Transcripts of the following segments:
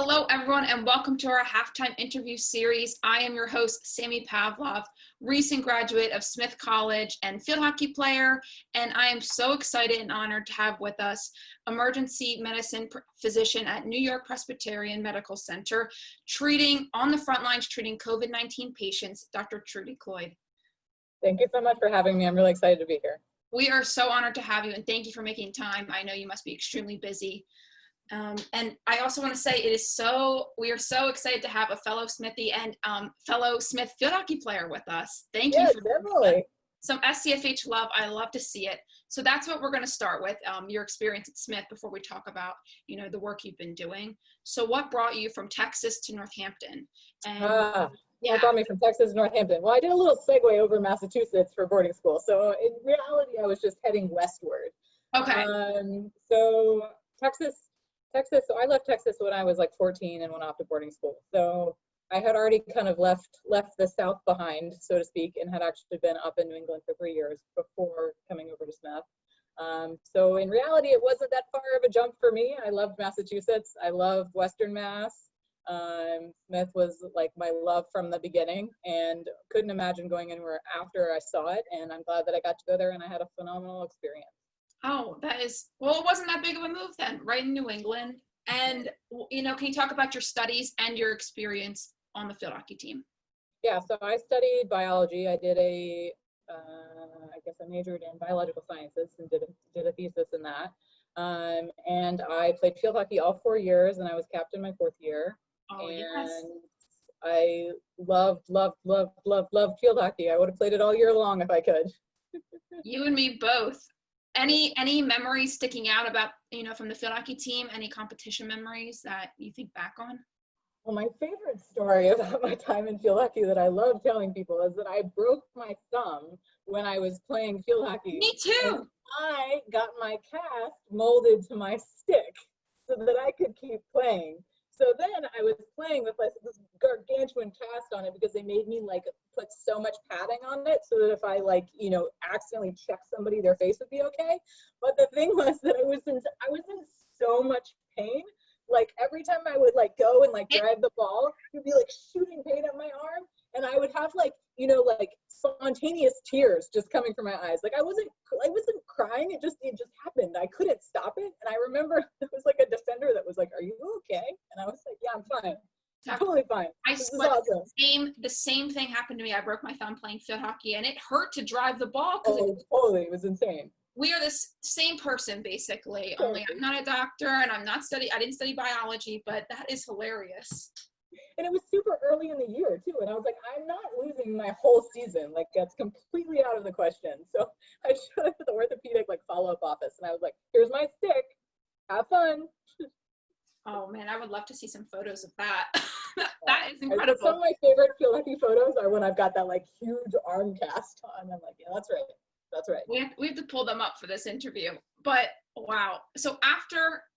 Hello, everyone, and welcome to our halftime interview series. I am your host, Sammy Pavlov, recent graduate of Smith College and field hockey player, and I am so excited and honored to have with us emergency medicine physician at New York Presbyterian Medical Center, on the front lines treating COVID-19 patients, Dr. Trudi Cloyd. Thank you so much for having me. I'm really excited to be here. We are so honored to have you, and thank you for making time. I know you must be extremely busy. And I also want to say we are so excited to have a fellow Smithy and fellow Smith field hockey player with us. Thank you for definitely. Some SCFH love. I love to see it. So that's what we're going to start with, your experience at Smith before we talk about, the work you've been doing. So what brought you from Texas to Northampton? And What brought me from Texas to Northampton? Well, I did a little segue over Massachusetts for boarding school. So in reality, I was just heading westward. Okay. So so I left Texas when I was like 14 and went off to boarding school. So I had already kind of left the South behind, so to speak, and had actually been up in New England for 3 years before coming over to Smith. So in reality, it wasn't that far of a jump for me. I loved Massachusetts. I loved Western Mass. Smith was like my love from the beginning and couldn't imagine going anywhere after I saw it. And I'm glad that I got to go there and I had a phenomenal experience. Oh, it wasn't that big of a move then, right in New England. And, can you talk about your studies and your experience on the field hockey team? Yeah, so I studied biology. I did I majored in biological sciences and did a thesis in that. And I played field hockey all 4 years and I was captain my 4th year. Oh, and yes. I loved field hockey. I would have played it all year long if I could. You and me both. Any memories sticking out about, from the field hockey team? Any competition memories that you think back on? Well, my favorite story about my time in field hockey that I love telling people is that I broke my thumb when I was playing field hockey. Me too. I got my cast molded to my stick so that I could keep playing. So then I was playing with like this gargantuan cast on it because they made me like put so much padding on it so that if I accidentally check somebody, their face would be okay. But the thing was that I was in so much pain. Like every time I would go and drive the ball, it would be like shooting pain at my arm, and I would have spontaneous tears just coming from my eyes. Like I wasn't crying. It just happened. I couldn't stop it. And I remember there was like a defender that was like, "Are you okay?" And I was like, "Yeah, I'm fine. I'm totally fine." This is awesome. The same thing happened to me. I broke my thumb playing field hockey, and it hurt to drive the ball. Totally. It was insane. We are the same person, basically, only I'm not a doctor and I didn't study biology, but that is hilarious. And it was super early in the year too. And I was like, I'm not losing my whole season. Like that's completely out of the question. So I showed up at the orthopedic follow-up office and I was like, here's my stick, have fun. Oh man, I would love to see some photos of that. That is incredible. Some of my favorite field hockey photos are when I've got that huge arm cast on. I'm like, yeah, that's right. That's right. We have to pull them up for this interview. But wow. So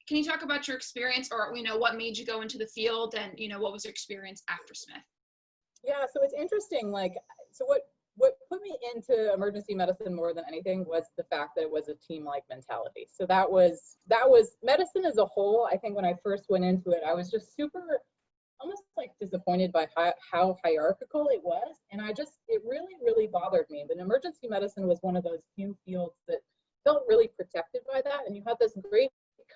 can you talk about your experience or, what made you go into the field and, what was your experience after Smith? Yeah, so it's interesting. So what put me into emergency medicine more than anything was the fact that it was a team-like mentality. So that was medicine as a whole. I think when I first went into it, I was just almost disappointed by how hierarchical it was. And it really, really bothered me. But emergency medicine was one of those few fields that felt really protected by that. And you had this great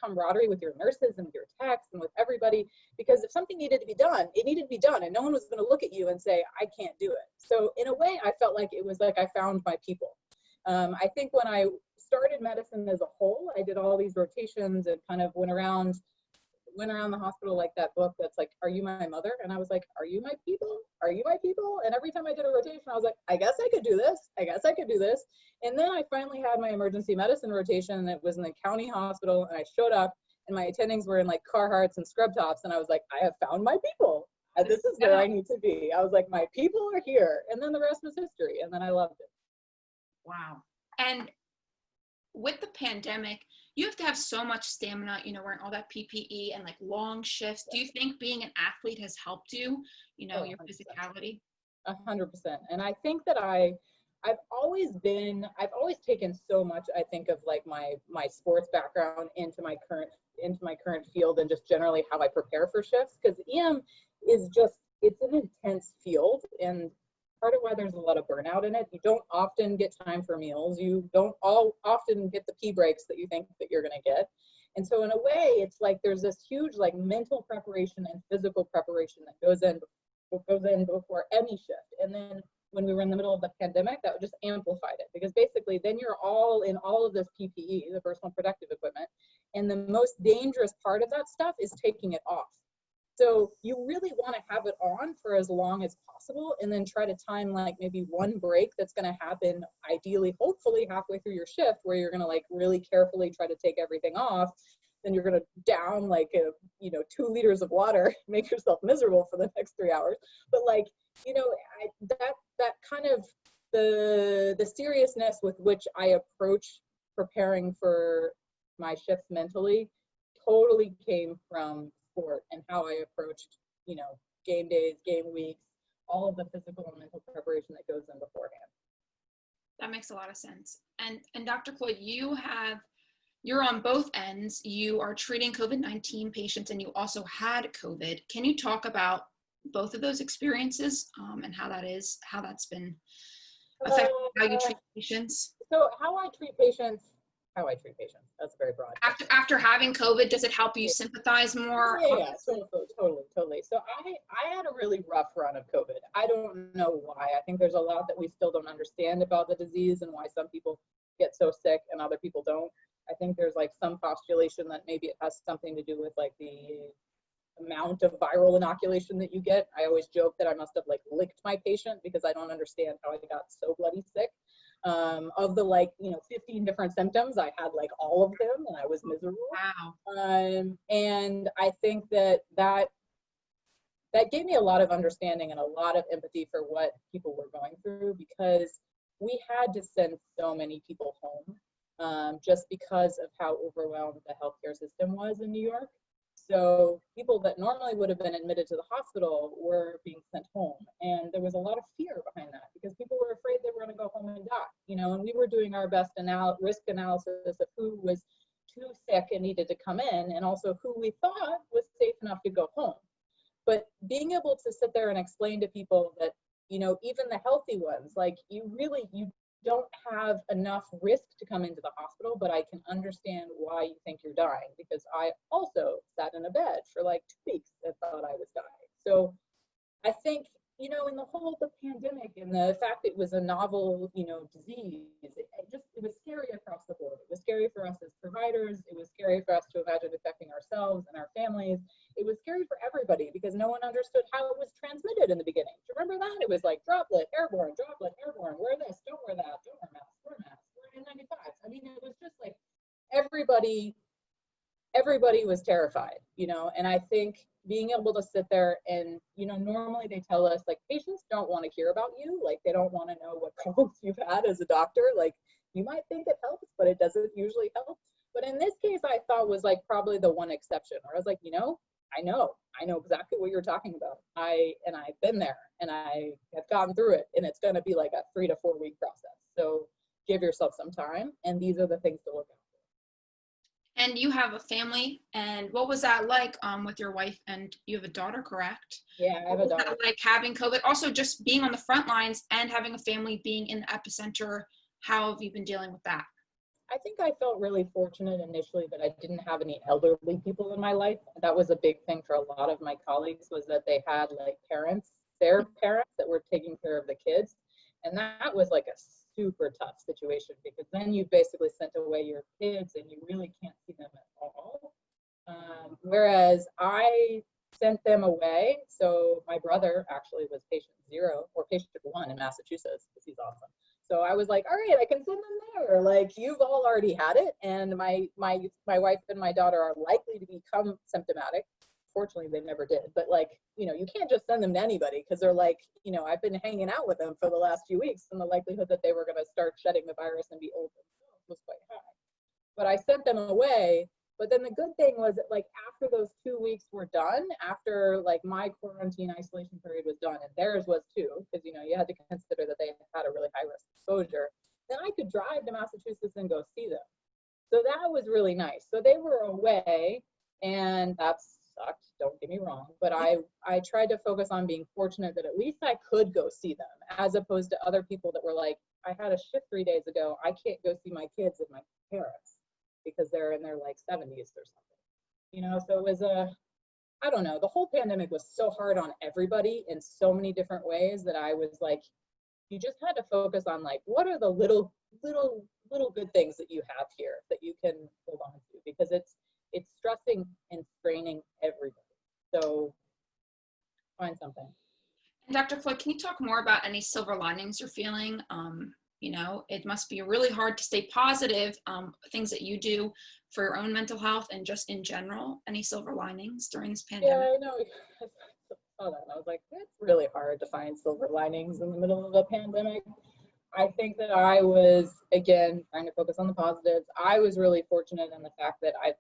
camaraderie with your nurses and your techs and with everybody, because if something needed to be done, it needed to be done. And no one was going to look at you and say, I can't do it. So in a way, I felt like it was like I found my people. I think when I started medicine as a whole, I did all these rotations and kind of went around the hospital like that book that's like, Are You My Mother? And I was like, are you my people? Are you my people? And every time I did a rotation, I was like, I guess I could do this. I guess I could do this. And then I finally had my emergency medicine rotation and it was in the county hospital and I showed up and my attendings were in Carhartts and scrub tops. And I was like, I have found my people. And this is where I need to be. I was like, my people are here. And then the rest was history. And then I loved it. Wow. And with the pandemic, you have to have so much stamina, wearing all that PPE and long shifts. Do you think being an athlete has helped you, your physicality? 100%. And I think that I I've always taken so much, I think, of like my sports background into my current field, and just generally how I prepare for shifts, because EM is just, it's an intense field, and part of why there's a lot of burnout in it. You don't often get time for meals. You don't often get the pee breaks that you think that you're going to get. And so in a way, it's like there's this huge like mental preparation and physical preparation that goes in before any shift. And then when we were in the middle of the pandemic, that just amplified it, because basically then you're all in all of this PPE, the personal protective equipment, and the most dangerous part of that stuff is taking it off. So you really want to have it on for as long as possible, and then try to time like maybe one break that's going to happen, ideally, hopefully halfway through your shift, where you're going to like really carefully try to take everything off. Then you're going to down like 2 liters of water, make yourself miserable for the next 3 hours. But like, that kind of the seriousness with which I approach preparing for my shifts mentally totally came from sport, and how I approached, game days, game weeks, all of the physical and mental preparation that goes in beforehand. That makes a lot of sense. And Dr. Cloyd, you're on both ends. You are treating COVID-19 patients, and you also had COVID. Can you talk about both of those experiences, and how that's been affecting how you treat patients? So how I treat patients, that's very broad. After having COVID, does it help you sympathize more? Yeah, totally. So I had a really rough run of COVID. I don't know why. I think there's a lot that we still don't understand about the disease, and why some people get so sick and other people don't. I think there's like some postulation that maybe it has something to do with like the amount of viral inoculation that you get. I always joke that I must have like licked my patient, because I don't understand how I got so bloody sick. Of the 15 different symptoms, I had like all of them, and I was miserable. Wow. And I think that gave me a lot of understanding and a lot of empathy for what people were going through, because we had to send so many people home, just because of how overwhelmed the healthcare system was in New York. So people that normally would have been admitted to the hospital were being sent home. And there was a lot of fear behind that, because people were afraid they were going to go home and die, and we were doing our best risk analysis of who was too sick and needed to come in, and also who we thought was safe enough to go home. But being able to sit there and explain to people that, even the healthy ones, like you don't have enough risk to come into the hospital, but I can understand why you think you're dying, because I also sat in a bed for like 2 weeks and thought I was dying. So I think, in the whole of the pandemic, and the fact it was a novel, disease, it was scary across the board. It was scary for us as providers. It was scary for us to imagine affecting ourselves and our families. It was scary for everybody, because no one understood how it was transmitted in the beginning. Do you remember that? It was like droplet, airborne, wear this, don't wear that, don't wear masks, wear N95s. I mean, it was just like everybody was terrified, and I think being able to sit there and, normally they tell us like patients don't want to hear about you. Like they don't want to know what problems you've had as a doctor. Like you might think it helps, but it doesn't usually help. But in this case, I thought was like probably the one exception where I was like, I know exactly what you're talking about. I've been there, and I have gone through it, and it's going to be like a 3 to 4 week process. So give yourself some time. And these are the things to look at. And you have a family, and what was that like with your wife? And you have a daughter, correct? Yeah, I have a daughter. What was that like having COVID? Also, just being on the front lines and having a family being in the epicenter, how have you been dealing with that? I think I felt really fortunate initially that I didn't have any elderly people in my life. That was a big thing for a lot of my colleagues, was that they had like their parents that were taking care of the kids. And that was like a super tough situation, because then you basically sent away your kids and you really can't see them at all. Whereas I sent them away. So my brother actually was patient 0 or patient 1 in Massachusetts, because he's awesome. So I was like, all right, I can send them there. Like you've all already had it. And my wife and my daughter are likely to become symptomatic. Fortunately, they never did. But like, you can't just send them to anybody, because they're like, I've been hanging out with them for the last few weeks, and the likelihood that they were going to start shedding the virus and be old was quite high. But I sent them away But then the good thing was that like after those 2 weeks were done, after like my quarantine isolation period was done, and theirs was too, because you know you had to consider that they had a really high risk exposure, then I could drive to Massachusetts and go see them. So that was really nice. So they were away, and that sucked, don't get me wrong, but I tried to focus on being fortunate that at least I could go see them, as opposed to other people that were like, I had a shift 3 days ago, I can't go see my kids and my parents because they're in their like 70s or something, you know. So it was I don't know, the whole pandemic was so hard on everybody in so many different ways that I was like, you just had to focus on like, what are the little good things that you have here that you can hold on to, because it's stressing and straining everybody. So find something. And Dr. Cloyd, can you talk more about any silver linings you're feeling? You know, it must be really hard to stay positive, things that you do for your own mental health and just in general. Any silver linings during this pandemic? Yeah, I know. I saw that and I was like, it's really hard to find silver linings in the middle of a pandemic. I think that I was, again, trying to focus on the positives. I was really fortunate in the fact that I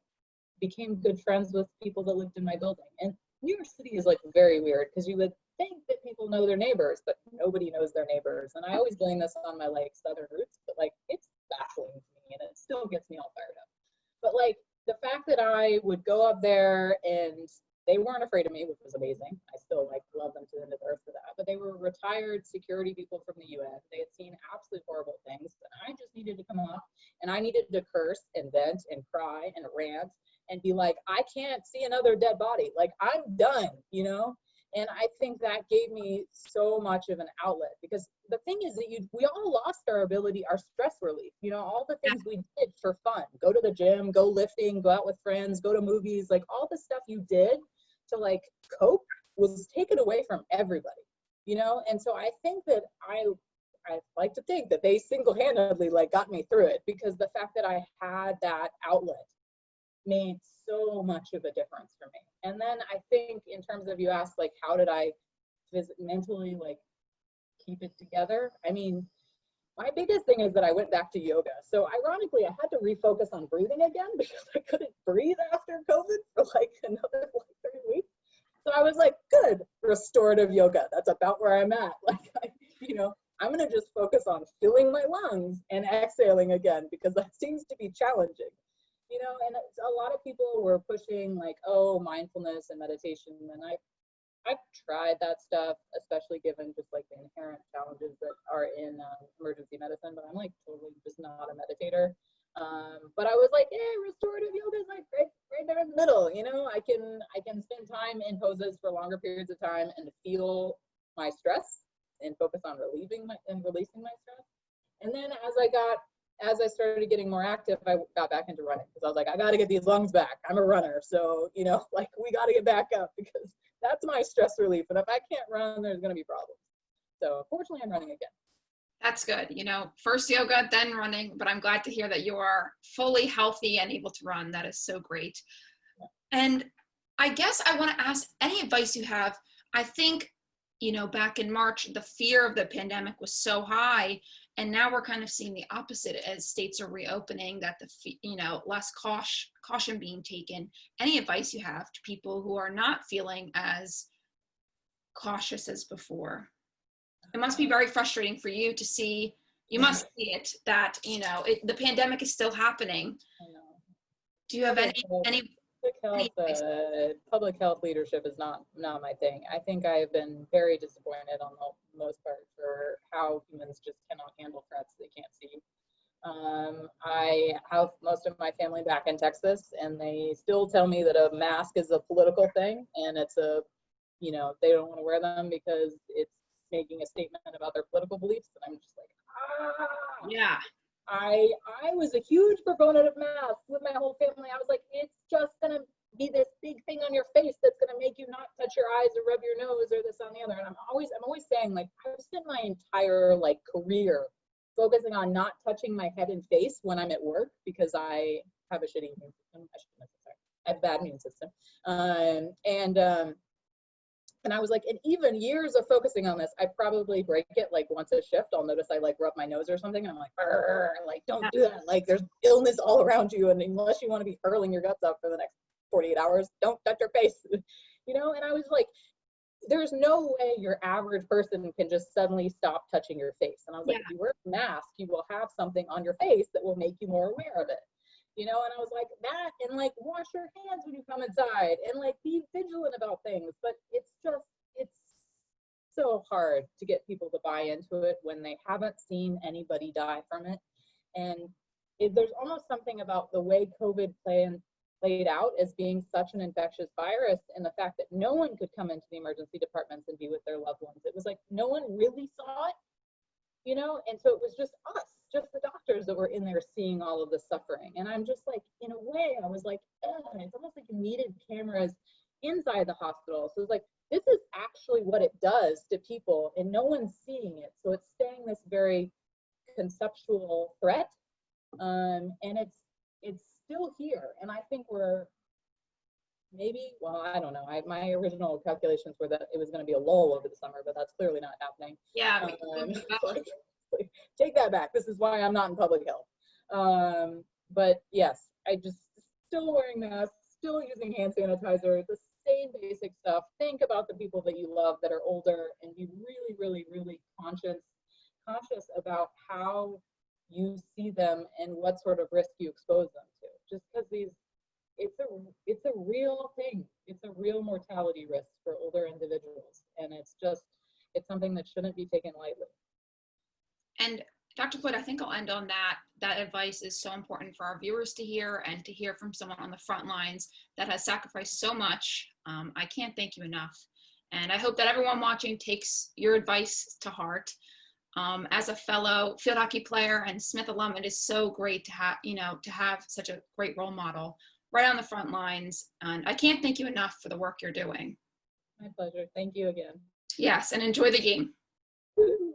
became good friends with people that lived in my building. And New York City is like very weird because you would think that people know their neighbors, but nobody knows their neighbors. And I always blame this on my like southern roots, but like it's baffling to me and it still gets me all fired up. But like the fact that I would go up there and they weren't afraid of me, which was amazing. I still like love them to the end of the earth for that. But they were retired security people from the UN. They had seen absolutely horrible things. And I just needed to come up and I needed to curse and vent and cry and rant and be like, I can't see another dead body. Like I'm done, you know? And I think that gave me so much of an outlet, because the thing is that we all lost our ability, our stress relief, you know, all the things we did for fun, go to the gym, go lifting, go out with friends, go to movies, like all the stuff you did to like cope was taken away from everybody, you know? And so I think that I like to think that they single-handedly like got me through it, because the fact that I had that outlet made so much of a difference for me. And then I think in terms of, you asked like, how did I mentally like keep it together? I mean, my biggest thing is that I went back to yoga. So ironically, I had to refocus on breathing again because I couldn't breathe after COVID for like another like 3 weeks. So I was like, good, restorative yoga. That's about where I'm at. Like, you know, I'm going to just focus on filling my lungs and exhaling again, because that seems to be challenging. You know, and a lot of people were pushing like, oh, mindfulness and meditation. And I've tried that stuff, especially given just like the inherent challenges that are in emergency medicine, but I'm like totally just not a meditator. But I was like, yeah, restorative yoga is like right there in the middle. You know, I can spend time in poses for longer periods of time and feel my stress and focus on releasing my stress. And then as I started getting more active, I got back into running, because I was like, I got to get these lungs back. I'm a runner. So, you know, like we got to get back up, because that's my stress relief. And if I can't run, there's going to be problems. So fortunately, I'm running again. That's good. You know, first yoga, then running, but I'm glad to hear that you are fully healthy and able to run. That is so great. Yeah. And I guess I want to ask any advice you have. I think, you know, back in March, the fear of the pandemic was so high. And now we're kind of seeing the opposite as states are reopening, that less caution being taken. Any advice you have to people who are not feeling as cautious as before? It must be very frustrating for you to see. You must see it, that, you know, the pandemic is still happening. I know. Do you have any public health leadership is not my thing. I think I've been very disappointed on the most part for how humans just cannot handle threats they can't see. I have most of my family back in Texas, and they still tell me that a mask is a political thing, and it's they don't want to wear them because it's making a statement about their political beliefs. And I'm just like, yeah. I was a huge proponent of masks with my whole family. I was like, it's just gonna be this big thing on your face that's gonna make you not touch your eyes or rub your nose or this on the other. And I'm always saying, like, I've spent my entire like career focusing on not touching my head and face when I'm at work, because I have a shitty immune system. I have a bad immune system. And I was like, and even years of focusing on this, I probably break it like once a shift. I'll notice I like rub my nose or something. And I'm like, like, don't do that. Like, there's illness all around you. And unless you want to be hurling your guts up for the next 48 hours, don't touch your face, you know? And I was like, there's no way your average person can just suddenly stop touching your face. And I was like, if you wear a mask, you will have something on your face that will make you more aware of it. You know, and I was like, that, and like wash your hands when you come inside, and like be vigilant about things. But it's so hard to get people to buy into it when they haven't seen anybody die from it. And there's almost something about the way COVID played out as being such an infectious virus, and the fact that no one could come into the emergency departments and be with their loved ones. It was like no one really saw it, you know, and so it was just us, just the doctors that were in there seeing all of the suffering. And I'm just like, in a way, I was like, it's almost like you needed cameras inside the hospital. So it's like, this is actually what it does to people, and no one's seeing it. So it's staying this very conceptual threat, and it's still here. And I think we're maybe, well, I don't know. My original calculations were that it was going to be a lull over the summer, but that's clearly not happening. Yeah. Like, take that back. This is why I'm not in public health. But yes, I just still wearing masks, still using hand sanitizer, the same basic stuff. Think about the people that you love that are older, and be really, really, really conscious about how you see them and what sort of risk you expose them to. Just because it's a real thing. It's a real mortality risk for older individuals, and it's something that shouldn't be taken lightly. And Dr. Cloyd, I think I'll end on that. That advice is so important for our viewers to hear, and to hear from someone on the front lines that has sacrificed so much. I can't thank you enough. And I hope that everyone watching takes your advice to heart. As a fellow field hockey player and Smith alum, it is so great to have such a great role model right on the front lines. And I can't thank you enough for the work you're doing. My pleasure. Thank you again. Yes, and enjoy the game. Woo-hoo.